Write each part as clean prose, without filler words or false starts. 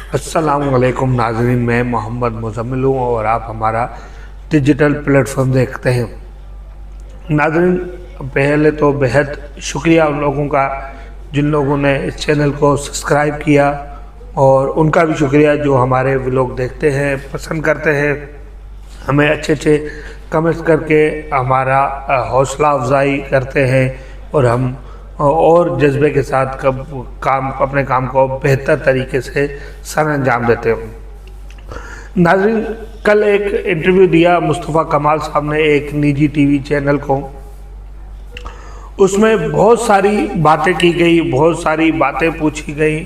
अस्सलामुअलैकुम नाज़रीन, मैं मोहम्मद मुज़म्मिल हूँ और आप हमारा डिजिटल प्लेटफॉर्म देखते हैं। नाज़रीन, पहले तो बेहद शुक्रिया उन लोगों का जिन लोगों ने इस चैनल को सब्सक्राइब किया, और उनका भी शुक्रिया जो हमारे व्लॉग देखते हैं, पसंद करते हैं, हमें अच्छे अच्छे कमेंट्स करके हमारा हौसला अफजाई करते हैं और हम और जज्बे के साथ अपने काम को बेहतर तरीके से सर अंजाम देते हैं। नाज़रीन, कल एक इंटरव्यू दिया मुस्तफ़ा कमाल साहब ने एक निजी टीवी चैनल को। उसमें बहुत सारी बातें की गई, बहुत सारी बातें पूछी गई।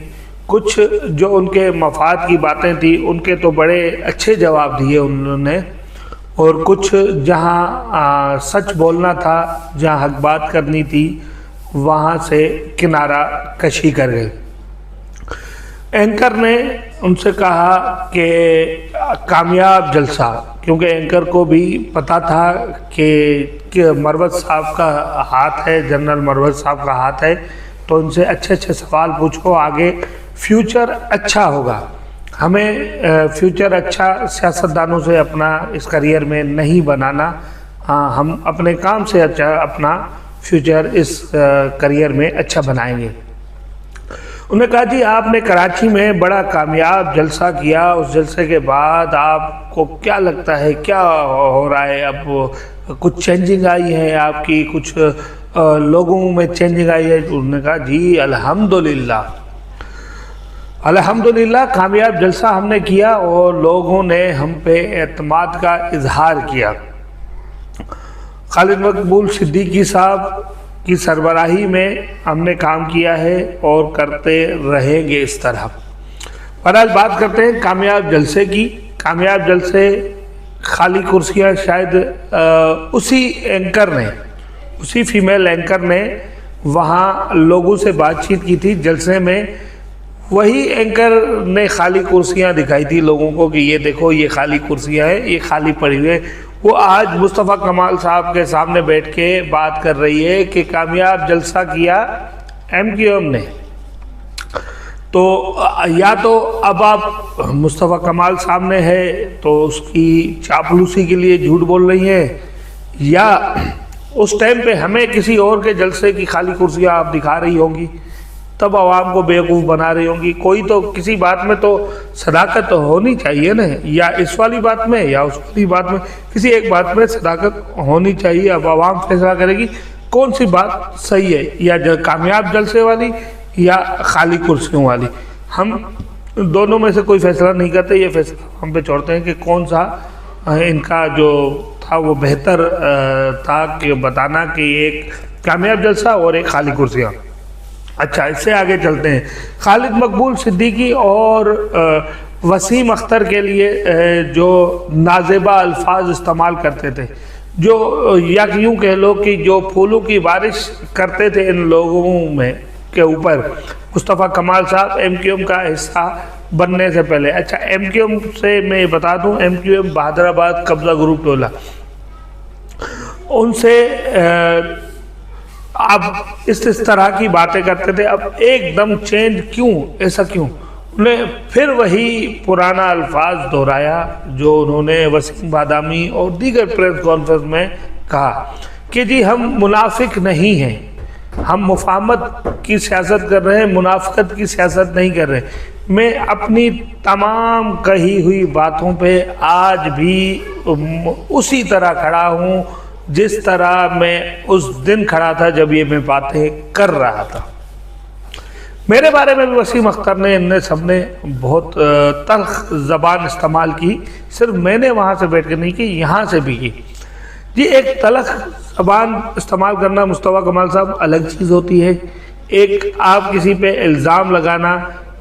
कुछ जो उनके मफाद की बातें थी उनके तो बड़े अच्छे जवाब दिए उन्होंने, और कुछ जहां सच बोलना था, जहां हक बात करनी थी, वहाँ से किनारा कशी कर गए। एंकर ने उनसे कहा कि कामयाब जलसा, क्योंकि एंकर को भी पता था कि मरवत साहब का हाथ है, जनरल मरवत साहब का हाथ है, तो उनसे अच्छे अच्छे सवाल पूछो, आगे फ्यूचर अच्छा होगा। हमें फ्यूचर अच्छा सियासतदानों से अपना इस करियर में नहीं बनाना, हम अपने काम से अच्छा अपना फ्यूचर इस करियर में अच्छा बनाएंगे। उन्होंने कहा, जी आपने कराची में बड़ा कामयाब जलसा किया, उस जलसे के बाद आपको क्या लगता है क्या हो रहा है? अब कुछ चेंजिंग आई है आपकी, कुछ लोगों में चेंजिंग आई है? उन्होंने कहा, जी अल्हम्दुलिल्लाह अल्हम्दुलिल्लाह कामयाब जलसा हमने किया और लोगों ने हम पे एतमाद का इजहार किया। खालिद मकबूल सिद्दीकी साहब की सरबराही में हमने काम किया है और करते रहेंगे इस तरह। बहरहाल बात करते हैं कामयाब जलसे की। कामयाब जलसे खाली कुर्सियां शायद उसी एंकर ने, उसी फीमेल एंकर ने वहाँ लोगों से बातचीत की थी जलसे में। वही एंकर ने खाली कुर्सियां दिखाई थी लोगों को कि ये देखो ये खाली कुर्सियां हैं, ये खाली पड़ी हुई है। वो आज मुस्तफ़ा कमाल साहब के सामने बैठ के बात कर रही है कि कामयाब जलसा किया MQM ने। तो या तो अब आप मुस्तफ़ा कमाल सामने है तो उसकी चापलूसी के लिए झूठ बोल रही हैं, या उस टाइम पे हमें किसी और के जलसे की खाली कुर्सियां आप दिखा रही होंगी, तब आवाम को बेवकूफ़ बना रही होंगी। कोई तो किसी बात में तो सदाकत तो होनी चाहिए ना, या इस वाली बात में या उस वाली बात में, किसी एक बात में सदाकत होनी चाहिए। अब आवाम फैसला करेगी कौन सी बात सही है, या कामयाब जलसे वाली या खाली कुर्सियों वाली। हम दोनों में से कोई फैसला नहीं करते, ये फैसला हम पे छोड़ते हैं कि कौन सा इनका जो था वो बेहतर था कि बताना कि एक कामयाब जलसा और एक खाली कुर्सियाँ। अच्छा, इससे आगे चलते हैं। खालिद मकबूल सिद्दीकी और वसीम अख्तर के लिए जो नाजेबा अल्फाज इस्तेमाल करते थे, जो या यूँ कह लो कि जो फूलों की बारिश करते थे इन लोगों में के ऊपर, मुस्तफ़ा कमाल साहब MQM का हिस्सा बनने से पहले। अच्छा, MQM से मैं बता दूं, MQM बहादुराबाद कब्जा ग्रुप टोला, उनसे आप इस तरह की बातें करते थे। अब एकदम चेंज क्यों, ऐसा क्यों? उन्हें फिर वही पुराना अल्फाज दोहराया जो उन्होंने वसीम बादामी और दीगर प्रेस कॉन्फ्रेंस में कहा कि जी हम मुनाफिक नहीं हैं, हम मुफाहमत की सियासत कर रहे हैं, मुनाफिकत की सियासत नहीं कर रहे। मैं अपनी तमाम कही हुई बातों पे आज भी उसी तरह खड़ा हूँ जिस तरह मैं उस दिन खड़ा था जब ये मैं बातें कर रहा था। मेरे बारे में भी वसीम अख्तर ने, इनने सबने बहुत तल्ख ज़बान इस्तेमाल की। सिर्फ मैंने वहाँ से बैठ कर नहीं की, यहाँ से भी की। जी, एक तल्ख ज़बान इस्तेमाल करना मुस्तफ़ा कमाल साहब अलग चीज़ होती है। एक आप किसी पे इल्ज़ाम लगाना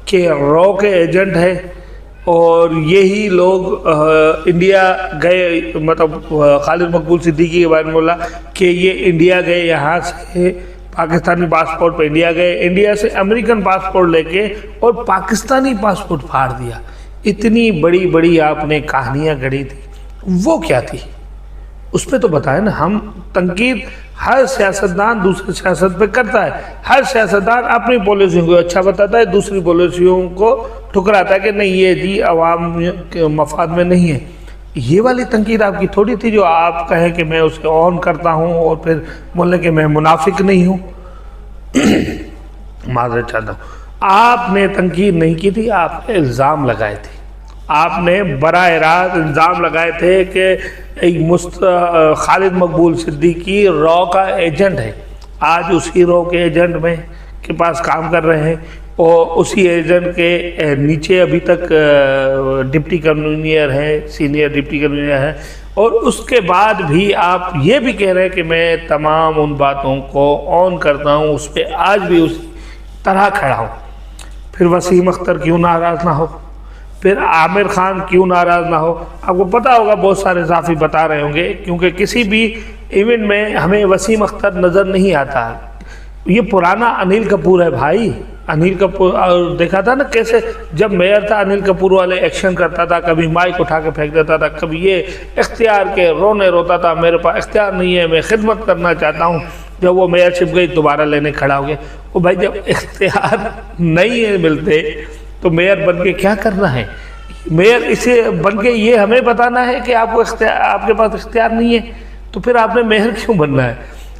कि रॉ के एजेंट है और यही लोग इंडिया गए, मतलब खालिद मकबूल सिद्दीकी के बारे में बोला कि ये इंडिया गए, यहाँ से पाकिस्तानी पासपोर्ट पे इंडिया गए, इंडिया से अमेरिकन पासपोर्ट लेके और पाकिस्तानी पासपोर्ट फाड़ दिया। इतनी बड़ी बड़ी आपने कहानियाँ गढ़ी थी, वो क्या थी? उस पर तो बताए ना। हम तनकीद हर सियासतदान दूसरे सियासत पे करता है, हर सियासतदान अपनी पॉलिसियों को अच्छा बताता है, दूसरी पॉलिसियों को ठुकराता कि नहीं ये जी अवाम के मफाद में नहीं है। ये वाली तनकीद आपकी थोड़ी थी जो आप कहें कि मैं उसे ऑन करता हूँ और फिर बोलने कि मैं मुनाफिक नहीं हूँ। माजरत चाहता हूँ, आपने तनकीद नहीं की थी, आपने इल्ज़ाम लगाए थे। आपने बराह रास्त इल्ज़ाम लगाए थे कि एक खालिद मकबूल सिद्दीकी रॉ का एजेंट है, आज उसी रॉ के एजेंट में के पास काम कर रहे हैं और उसी एजेंट के नीचे अभी तक डिप्टी कन्वीनर है, सीनियर डिप्टी कन्वीनर है, और उसके बाद भी आप ये भी कह रहे हैं कि मैं तमाम उन बातों को ऑन करता हूँ, उस पर आज भी उसी तरह खड़ा हूँ। फिर वसीम अख्तर क्यों नाराज़ ना हो, फिर आमिर खान क्यों नाराज़ ना हो। आपको पता होगा, बहुत सारे साफ़ी बता रहे होंगे, क्योंकि किसी भी इवेंट में हमें वसीम अख्तर नज़र नहीं आता। ये पुराना अनिल कपूर है भाई। अनिल कपूर और देखा था ना कैसे जब मेयर था अनिल कपूर वाले एक्शन करता था, कभी माइक उठा के फेंक देता था, कभी ये इख्तियार के रोता था मेरे पास इख्तियार नहीं है, मैं खिदमत करना चाहता हूँ। जब वो मेयरशिप गई दोबारा लेने खड़ा हो गया। वो भाई जब इख्तियार नहीं है मिलते तो मेयर बन के क्या करना है? मेयर इसे बन के ये हमें बताना है कि आपको आपके पास इख्तियार नहीं है, तो फिर आपने मेयर क्यों बनना है?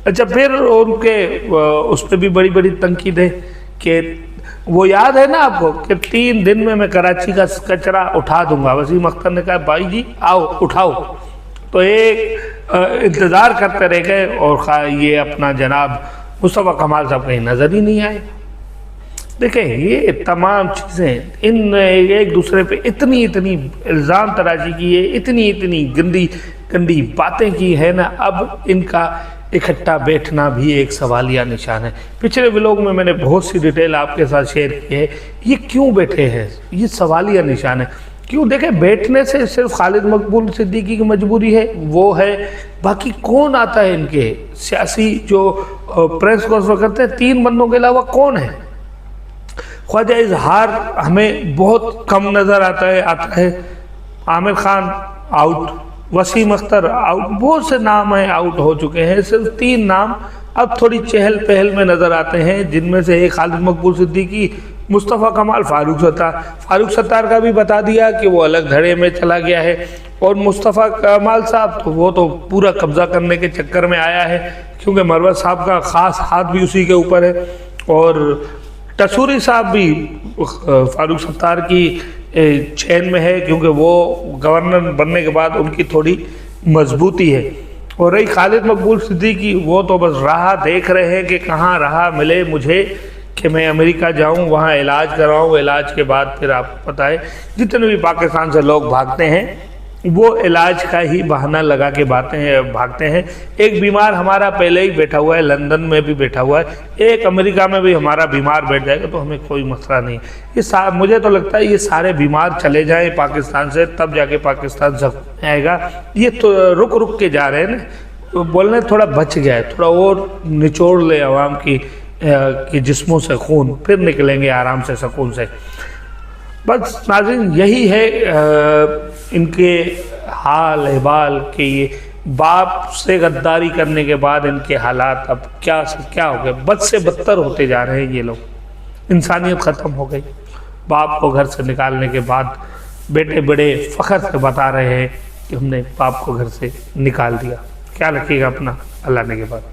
अच्छा, फिर उनके उस पर भी बड़ी बड़ी तनकीद है कि वो याद है ना आपको कि 3 दिन में मैं कराची का कचरा उठा दूंगा। वसीम अख्तर ने कहा भाई जी आओ उठाओ, तो एक इंतज़ार करते रह गए और ये अपना जनाब मुस्तफ़ा कमाल साहब कहीं नज़र ही नहीं आए। देखें ये तमाम चीज़ें इन एक दूसरे पे इतनी इल्ज़ाम तराजी की है, इतनी गंदी बातें की है ना, अब इनका इकट्ठा बैठना भी एक सवालिया निशान है। पिछले व्लॉग में मैंने बहुत सी डिटेल आपके साथ शेयर की है। ये क्यों बैठे हैं, ये सवालिया निशान है। क्यों? देखें, बैठने से सिर्फ खालिद मकबूल सिद्दीकी की मजबूरी है, वो है, बाकी कौन आता है इनके सियासी जो प्रेस कॉन्फ्रेंस करते हैं 3 बंदों के अलावा कौन है? ख्वाजा इजहार हमें बहुत कम नज़र आता है। आमिर खान आउट, वसीम अख्तर आउट, बहुत से नाम हैं आउट हो चुके हैं। सिर्फ 3 नाम अब थोड़ी चहल पहल में नज़र आते हैं, जिनमें से एक खालिद मकबूल सिद्दीकी, मुस्तफ़ा कमाल, फारूक सत्तार का भी बता दिया कि वो अलग धड़े में चला गया है। और मुस्तफ़ा कमाल साहब तो वो तो पूरा कब्ज़ा करने के चक्कर में आया है, क्योंकि मरवत साहब का ख़ास हाथ भी उसी के ऊपर है। और टसूरी साहब भी फारूक सत्तार की चैन में है, क्योंकि वो गवर्नर बनने के बाद उनकी थोड़ी मजबूती है। और रही खालिद मकबूल सिद्दीकी, वो तो बस राह देख रहे हैं कि कहाँ राह मिले मुझे कि मैं अमेरिका जाऊं, वहाँ इलाज कराऊं, इलाज के बाद फिर आपको पता है जितने भी पाकिस्तान से लोग भागते हैं वो इलाज का ही बहाना लगा के भागते हैं। एक बीमार हमारा पहले ही बैठा हुआ है, लंदन में भी बैठा हुआ है, एक अमेरिका में भी हमारा बीमार बैठ जाएगा, तो हमें कोई मसला नहीं। ये मुझे तो लगता है ये सारे बीमार चले जाएं पाकिस्तान से, तब जाके पाकिस्तान सब आएगा। ये तो रुक के जा रहे हैं ना, बोलने थोड़ा बच गया है, थोड़ा और निचोड़ ले अवाम की जिस्मों से खून, फिर निकलेंगे आराम से सुकून से। बस नाज़रीन यही है इनके हाल अहवाल के। ये बाप से गद्दारी करने के बाद इनके हालात अब क्या से क्या हो गए, बद से बदतर होते जा रहे हैं ये लोग। इंसानियत ख़त्म हो गई। बाप को घर से निकालने के बाद बेटे बड़े फ़ख्र से बता रहे हैं कि हमने बाप को घर से निकाल दिया। क्या रखिएगा अपना, अल्लाह ने के बाद।